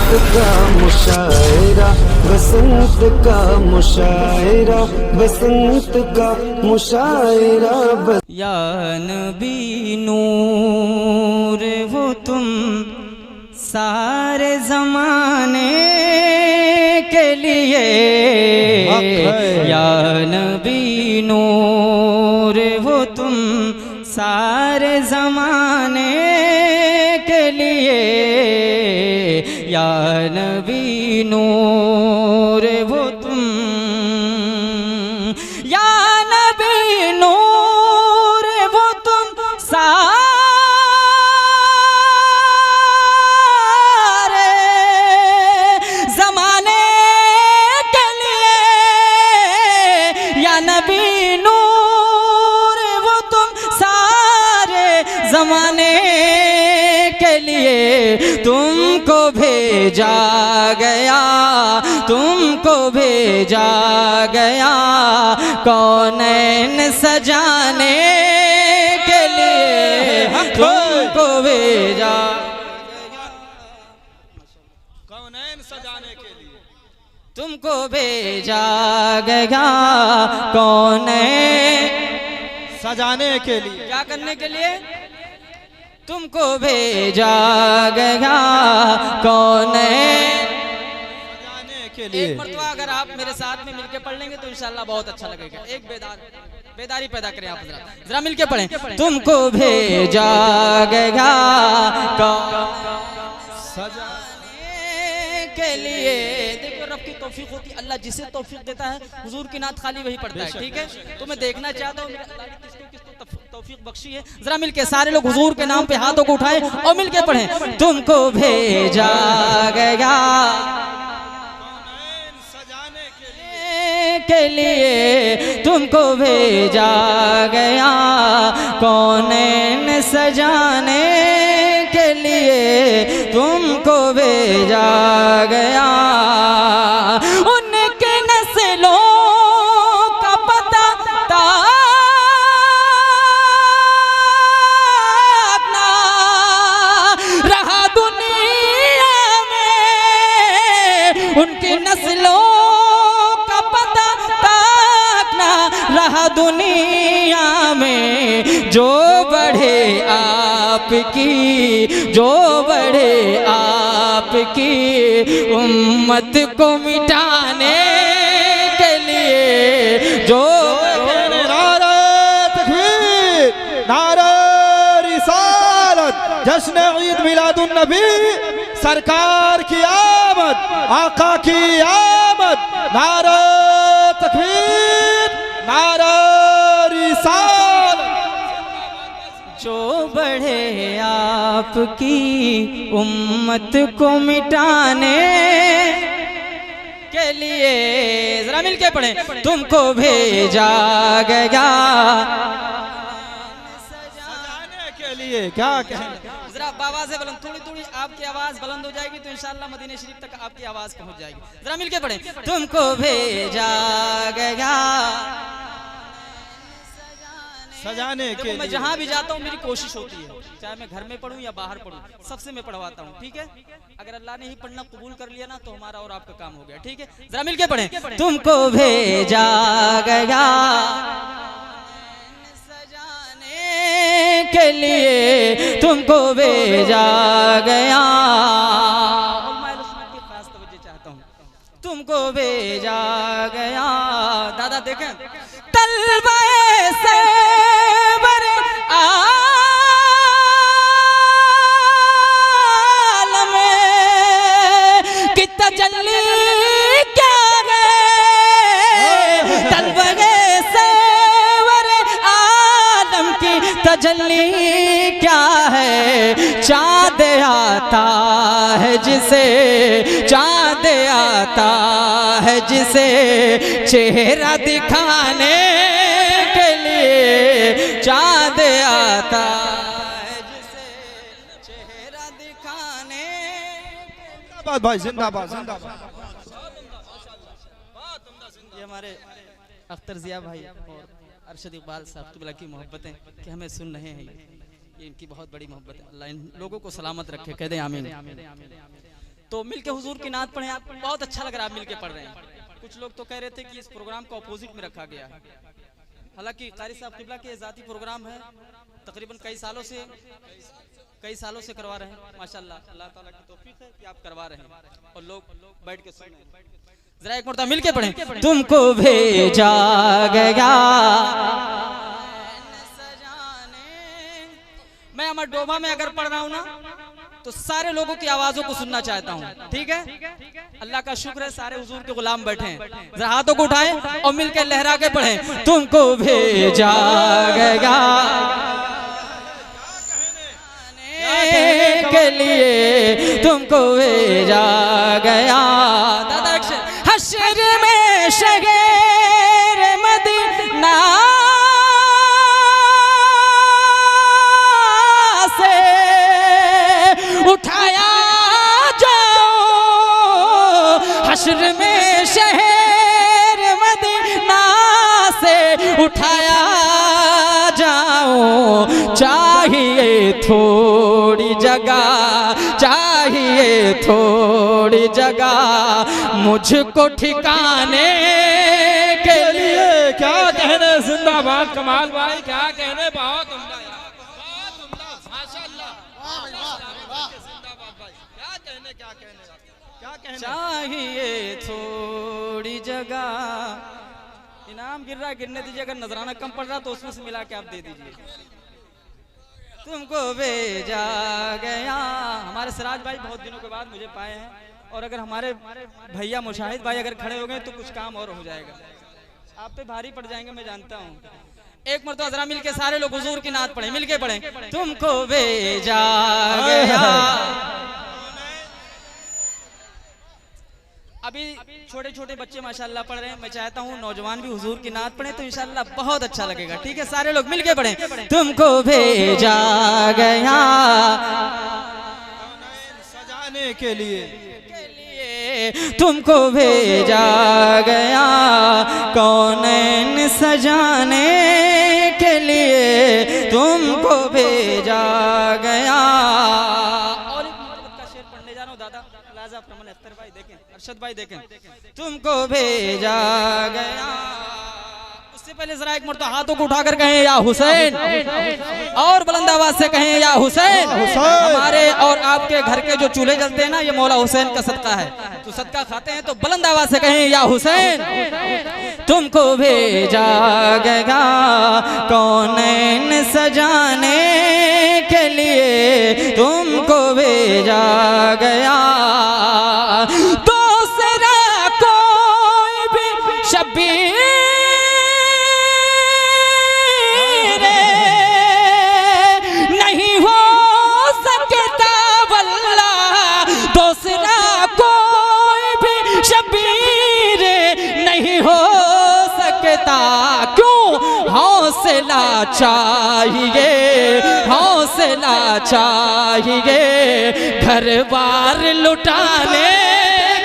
का मुशायरा, बसंत का मुशायरा, बसंत का मुशायरा। या नबी नूर हो तुम सारे ज़माने के लिए, या नबी नूर हो तुम सारे ज़माने के लिए, या नबी नूर हो तुम, या नबी नूर हो तुम सारे ज़माने के लिए, या नबी नूर हो तुम सारे ज़माने के लिए। तुमको भेजा गया, तुमको भेजा गया कौनैन सजाने के लिए, तुमको भेजा कौनैन सजाने के लिए, तुमको भेजा गया कौनैन सजाने के लिए। क्या करने के लिए? तुमको भेजा गया कौनैन सजाने के लिए। एक मर्तबा अगर आप मेरे साथ में मिलके पढ़ लेंगे तो इंशाल्लाह बहुत अच्छा लगेगा। एक बेदारी पैदा करें आप, जरा मिलके पढ़ें। तुमको भेजा गया सजाने के लिए। देखो रब की तौफीक होती है, अल्लाह जिसे तौफीक देता है हुजूर की नात खाली वही पढ़ता है, ठीक है। तो मैं देखना चाहता हूँ किसको तौफीक बख्शी है। जरा मिलके सारे लोग हुजूर के नाम पे हाथों को उठाएं और मिलके पढ़ें। तुमको भेजा गया सजाने के लिए, तुमको भेजा गया कौनैन सजाने के लिए, तुमको भेजा गया। उनके नस्लों का पता रहा दुनिया में, उनकी नस्लों का पता ताकना रहा दुनिया में। जो बढ़े आपकी, जो बढ़े आपकी उम्मत को मिटाने के लिए, जो नारा तकबीर, नारा रिसालत, जश्न ईद मिलादुन नबी, सरकार की आमद, आका की आमद। नारा तकबीर, नारा रिसालत। जो बढ़े आपकी उम्मत को मिटाने के लिए, जरा मिलके पढ़ें। तुमको भेजा गया सजाने के लिए। क्या कहें? जरा आवाज़ है बुलंद, थोड़ी थोड़ी आपकी आवाज़ बुलंद हो जाएगी तो इंशाअल्लाह मदीने शरीफ तक आपकी आवाज़ पहुंच जाएगी। जरा मिलके पढ़ें। तुमको भेजा गया सजाने के लिए। मैं जहां भी जाता हूं मेरी कोशिश होती है, चाहे मैं घर में पढ़ूं या बाहर पढ़ूं, सबसे मैं पढ़वाता हूं, ठीक है। अगर अल्लाह ने ही पढ़ना कबूल कर लिया ना तो हमारा और आपका काम हो गया, ठीक है। जरा मिलके पढ़ें। तुमको भेजा गया सजाने के लिए, तुमको भेजा गया। खास तवज्जो चाहता हूं, तुमको भेजा गया। दादा देखें, तलबे से आलम की तजल्ली क्या है, तलबे से आलम की तजल्ली क्या है। चाँद आता है जिसे, चाँद आता है जिसे चेहरा दिखाने के लिए, चाँद आता है जिसे चेहरा दिखाने। जिंदाबाद भाई, जिंदाबाद जिंदाबाद। ये हमारे अख्तर जिया भाई और अरशद इकबाल साहब क़िबला की मोहब्बतें कि हमें सुन रहे हैं, ये इनकी बहुत बड़ी मोहब्बत है। अल्लाह इन लोगों को सलामत रखे, कह दें आमीन। तो मिलके हुजूर की नात पढ़े, आप बहुत अच्छा लग रहा है आप मिलके पढ़ रहे हैं। कुछ लोग तो कह रहे थे कि इस प्रोग्राम को अपोजिट में रखा गया है, हालांकि कारी साहब किबला के ज़ाती प्रोग्राम है, तकरीबन कई सालों से करवा रहे हैं। माशाल्लाह, अल्लाह ताला की तौफीक है कि आप करवा रहे हैं और लोग बैठ के सुन रहे हैं। जरा एक मरतबा मिलके पढ़ें। तुमको भेजा गया मैं अमर डोभा में अगर पढ़ रहा हूँ ना तो सारे लोगों की आवाजों को सुनना चाहता हूँ, ठीक है। अल्लाह का शुक्र है सारे हुजूर के गुलाम बैठे हैं, जरा हाथों को उठाएं और मिलकर लहरा के पढ़ें। तुमको भेजा गया के लिए, तुमको भेजा गया दादा हश्र में शगेर मदीना से उठाया जाओ, हश्र में शहर मदीना से उठाया जाओ। चाहिए थोड़ी जगह, चाहिए थोड़ी जगह मुझको ठिकाने के लिए। क्या कहने, जिंदाबाद कमाल भाई, क्या कहने, बहुत उम्दा यार, बहुत उम्दा, माशाल्लाह, जिंदाबाद भाई, क्या कहने। चाहिए थोड़ी जगह, इनाम गिर रहा, गिरने दीजिए, अगर नजराना कम पड़ रहा तो उसमें से मिला के आप दे दीजिए। तुमको भेजा गया, हमारे सिराज भाई बहुत दिनों के बाद मुझे पाए हैं, और अगर हमारे भैया मुशाहिद भाई अगर खड़े हो गए तो कुछ काम और हो जाएगा, आप पे भारी पड़ जाएंगे मैं जानता हूँ। एक मरतबा जरा मिलके सारे लोग हुजूर की नात पढ़े, मिलके पढ़े। तुमको भेजा गया। अभी छोटे छोटे बच्चे माशाल्लाह पढ़ रहे हैं, मैं चाहता हूँ नौजवान भी हुजूर की नात पढ़े तो इंशाल्लाह बहुत अच्छा लगेगा, ठीक है। सारे लोग मिलके पढ़े। तुमको भेजा गया सजाने के लिए, तुमको भेजा गया कौनैन सजाने के लिए, तुमको भेजा गया। और एक मोहब्बत का शेर पढ़ने जा रहा हूँ दादा लाजा प्रमन अख्तर भाई देखें, अरशद भाई देखें। तुमको भेजा गया, उससे पहले जरा एक मरतबा हाथों को उठाकर कहें या हुसैन, और बुलंद आवाज से कहें या हुसैन। हमारे और आपके घर के जो चूल्हे जलते हैं ना, ये मौला हुसैन का सदका है, तो सदका खाते हैं तो बुलंद आवाज से कहें या हुसैन। तुमको भेजा गया कौनैन सजाने के लिए, तुमको भेजा गया। दूसरा कोई भी शबीर नहीं हो सकता वल्ला, दूसरा कोई भी शबीर नहीं हो सकता। क्यों? हौसला चाहिए, हौसला चाहिए घर बार लुटाने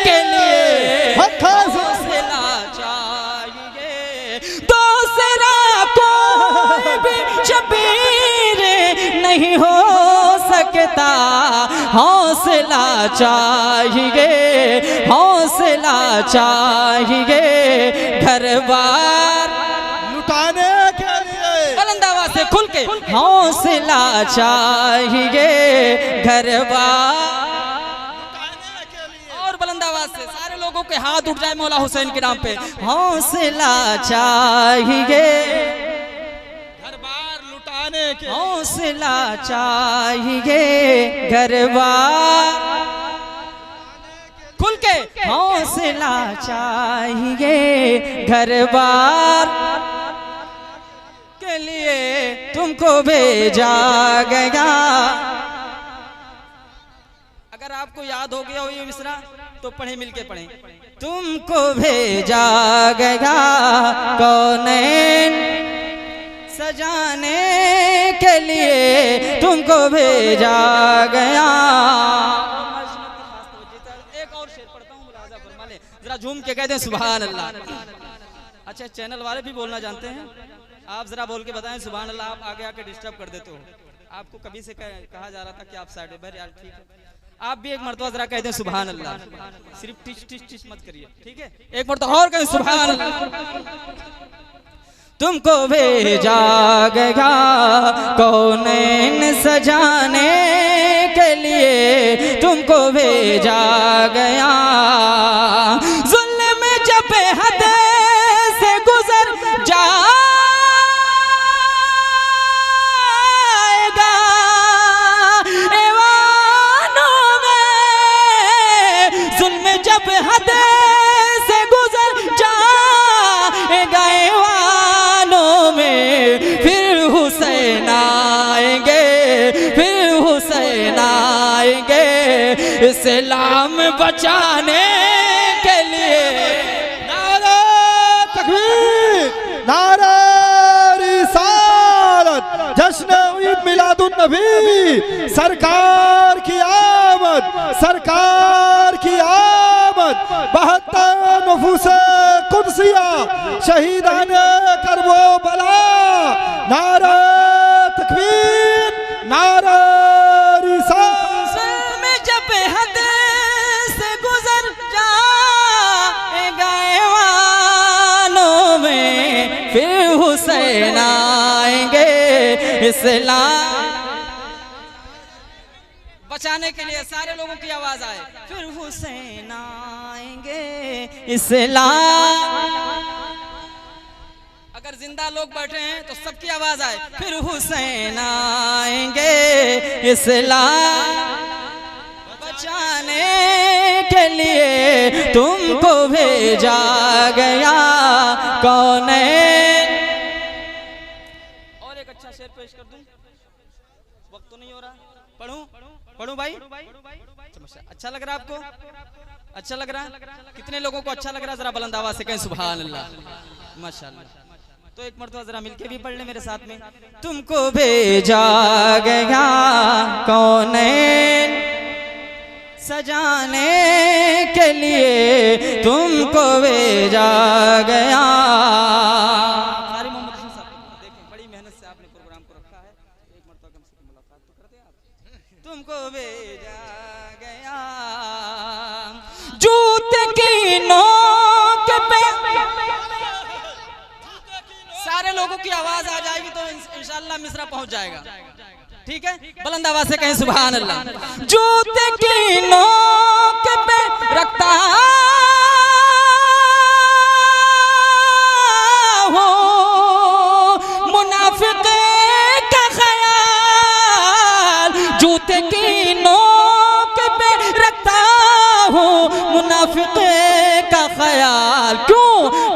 के लिए, हौसला चाहिए। दूसरा कोई भी शबीर नहीं हो सकता, हौसला चाहिए, हौसला चाहिए घर बार लुटाने के लिए। बुलंद आवाज से खुल के हौसला चाहिए घर बार, और बुलंद आवाज से सारे लोगों के हाथ उठ जाए मौला हुसैन के नाम पे। हौसला चाहिए घर बार लुटाने के, हौसला चाहिए घर बार, खुल के हौसला चाहिए घर बार के लिए, तुमको भेजा गया। अगर आपको याद हो गया हो ये मिसरा तो पढ़े, मिलके पढ़े। तुमको भेजा गया कौनैन सजाने के लिए, तुमको भेजा गया। एक और शेर पढ़ता हूँ, मुलाजा फरमा ले, जरा झूम के कहते हैं सुभान अल्लाह। अच्छा, चैनल वाले भी बोलना जानते हैं, आप जरा बोल के बताएं सुभान अल्लाह। आप आगे आके डिस्टर्ब कर देते हो, आपको कभी से कहा जा रहा था कि आप साइड पर यार, ठीक है आप भी एक मरतबा जरा कहते हैं सुभान अल्लाह, सिर्फ टिच टिच टिच मत करिए, ठीक है? एक मरतबा और कहें सुभान अल्लाह। तुमको भेजा गया कौनैन सजाने के लिए, तुमको भेजा गया। जुल्म जब हद से गुजर जाएगा ऐवानों में, जुल्म जब हद से गुजर जाएगा ऐवानों में, फिर हुसैन आएंगे, फिर हुसैन आएंगे इस्लाम बचाने के लिए। नारे तकबीर, नारे रिसालत, जश्न ईद मिलादुन नबी, सरकार की आमद, सरकार की आमद। 72 नफूस कुदसिया शहीदान करबो बला, नारे तकबीर, नारे रिसालत। में जब हद से गुजर जाएगा ऐवानों में, फिर हुसैन आएंगे इस्लाम बचाने के लिए। सारे लोगों की आवाज आए, फिर हुसैन आएंगे इस्लाम। अगर जिंदा लोग बैठे हैं तो सबकी आवाज आए, फिर हुसैन आएंगे इस्लाम बचाने के लिए, तुमको भेजा गया कौनैन। और एक अच्छा शेर पेश कर दूं, वक्त तो नहीं हो रहा, पढ़ूं पढ़ूं भाई? अच्छा लग रहा आपको? अच्छा लग रहा? कितने लोगों को अच्छा लग रहा? जरा बुलंद आवाज से कहें सुभान अल्लाह, माशाअल्लाह। तो एक मर्तबा जरा मिलके भी पढ़ ले मेरे साथ में। तुमको भेजा गया कौनैन सजाने के लिए, तुमको भेजा गया। सारे मोहम्मद हसन साहब देखें, बड़ी मेहनत से आपने प्रोग्राम को रखा है, एक मर्तबा कम से कम मुलाकात तो करते हैं आप। तुमको भेजा गया जूते की नोक पे, सारे लोगों की आवाज आ जाएगी तो इंशाअल्लाह मिस्रा पहुंच जाएगा, ठीक है? बुलंद आवाज से कहें सुभान अल्लाह। जूते की नोक पे रखता हो मुनाफिक का ख्याल, जूते की नोक पे रखता हो मुनाफिक का ख्याल। क्यों?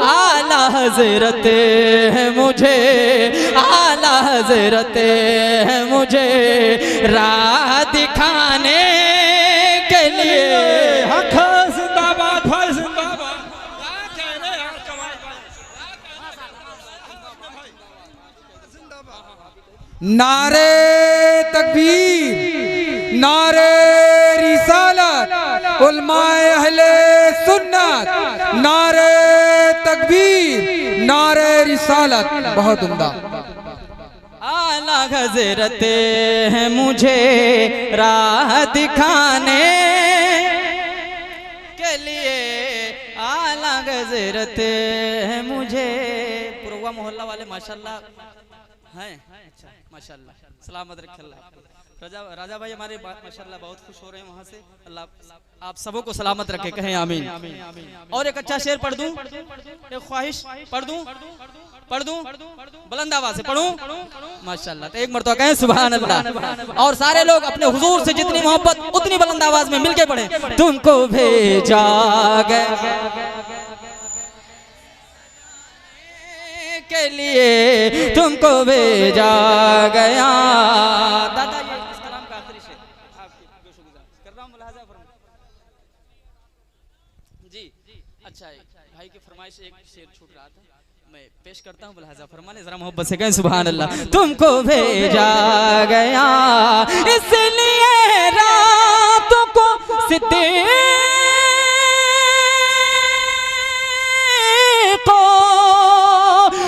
आला हज़रत है मुझे, आला हज़रत है मुझे राह दिखाने के लिए। हक जिंदाबाद भाई, जिंदाबाद। क्या कह रहे हैं यार कमाल भाई, नारे तकबीर, नारे रिसालत, उलमाए अहले सुन्नत, नारे तकबीर, नारे रिसालत। बहुत उम्दा। आला हज़रत है मुझे राह दिखाने के लिए, आला हज़रत है मुझे। पुरवा मोहल्ला वाले माशाल्लाह हैं, अच्छा माशाल्लाह, सलामत रखे अल्लाह। राजा भाई हमारे माशाल्लाह बहुत खुश हो रहे हैं वहाँ से, अल्लाह आप सबों को सलामत रखे, कहें आमीन। और एक अच्छा शेर पढ़ दूं, एक ख्वाहिश पढ़ दूं बुलंद आवाज से पढ़ूं माशाल्लाह। तो एक मरतबा कहें सुभान अल्लाह, और सारे लोग अपने हुजूर से जितनी मोहब्बत उतनी बुलंद आवाज में मिलके पढ़ें। तुमको भेजा गया के लिए, तुमको भेजा गया। दादा ये इस कलाम का आखिरी शेर आपके शुक्रगुजार कर रहा हूं, मुलाहाजा फरमाइए जी। अच्छा भाई की फरमाइश एक शेर छूट रहा था, मैं पेश करता हूं, मुलाहाजा फरमाने जरा मोहब्बत से कहें सुभान अल्लाह। तुमको भेजा गया इसलिए रातों को सिद्दीक़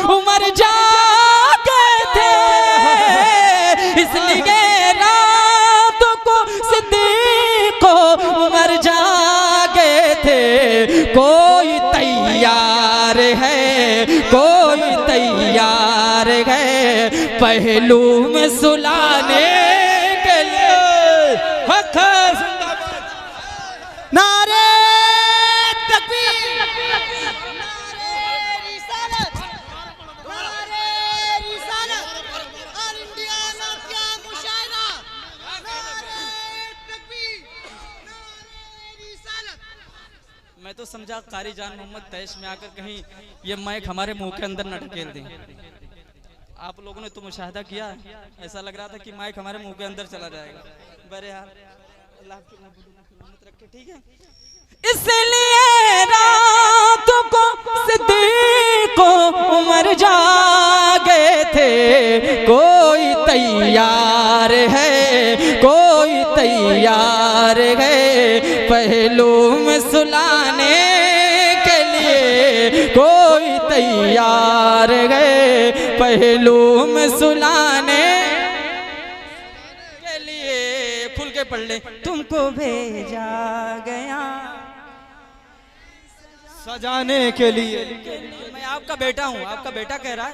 उमर जागे थे, इसलिए रातों को सिद्दीक़ कोई तैयार है पहलू में सुलाने के लिए। हक नारे तकबीर, नारे रिसालत, नारे रिसालत, और इंडिया में क्या मुशायरा, नारे तकबीर, नारे रिसालत। मैं तो समझा कारी जान मोहम्मद तैश में आकर कहीं ये माइक हमारे मुंह के अंदर न ढकेल दें। आप लोगों ने तो मुशाहिदा किया, ऐसा लग रहा था कि माइक हमारे मुंह के अंदर चला जाएगा। बहरहाल अल्लाह की रहमत रखे, ठीक है। इसलिए रात को सिद्दीक उमर जागे थे, कोई तैयार है, कोई तैयार है पहलू में सुलाने के लिए, कोई तैयार है पहलू में सुलाने के लिए। खुल के पढ़ ले। तुमको भेजा गया सजाने के लिए। मैं आपका बेटा हूँ, आपका बेटा कह रहा है,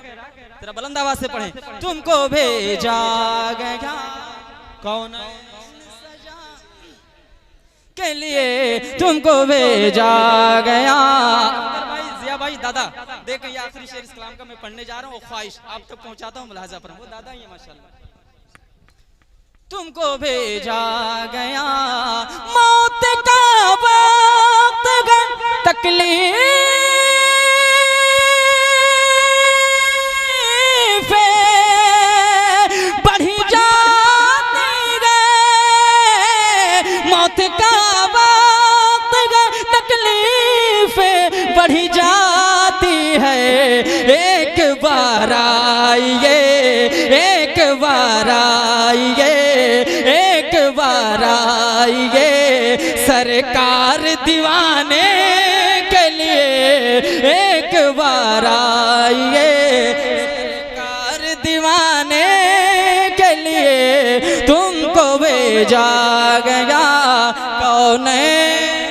तेरा बुलंद आवाज से पढ़े। तुमको भेजा गया कौन है? के लिए तुमको भेजा गया। भाई जिया भाई दादा देख, ये आखिरी शेर इस कलाम का मैं पढ़ने जा रहा हूँ, ख्वाहिश आप तक पहुंचाता हूँ मुलाजा पर। वो दादा ही है माशाल्लाह। तुमको भेजा गया मौत का वक्त तकलीफ बढ़ी जाती है, मौत का वक्त तकलीफ बढ़ी जाती है। एक बार आइए, एक बार आइए, एक बार आइए सरकार दीवाने के लिए, एक बार आइए सरकार दीवाने के लिए। तुमको भेजा गया कौन है